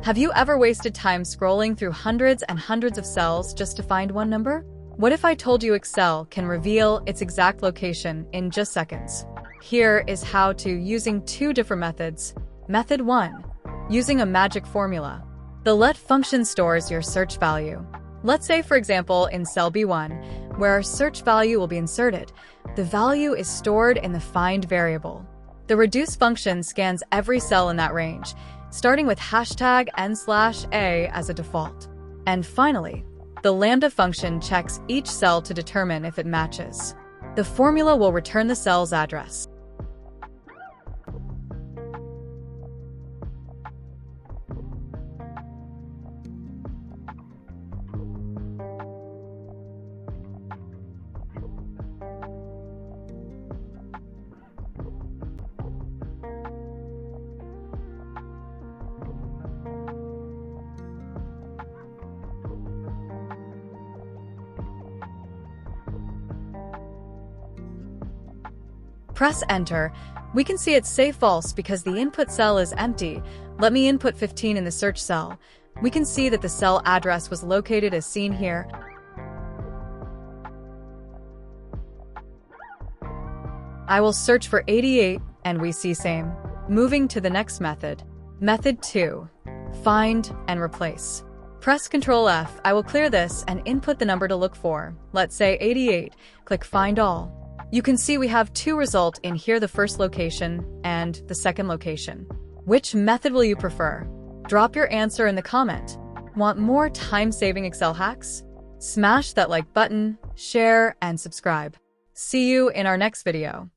Have you ever wasted time scrolling through hundreds and hundreds of cells just to find one number? What if I told you Excel can reveal its exact location in just seconds? Here is how to using two different methods. Method 1. Using a magic formula. The let function stores your search value. Let's say, for example, in cell B1, where our search value will be inserted, the value is stored in the find variable. The reduce function scans every cell in that range, starting with hashtag n/a as a default. And finally, the lambda function checks each cell to determine if it matches. The formula will return the cell's address. Press enter. We can see it's say false because the input cell is empty. Let me input 15 in the search cell. We can see that the cell address was located as seen here. I will search for 88 and we see same. Moving to the next method. Method 2. Find and replace. Press Ctrl F. I will clear this and input the number to look for. Let's say 88. Click Find All. You can see we have two results in here, the first location and the second location. Which method will you prefer? Drop your answer in the comment. Want more time-saving Excel hacks? Smash that like button, share, and subscribe. See you in our next video.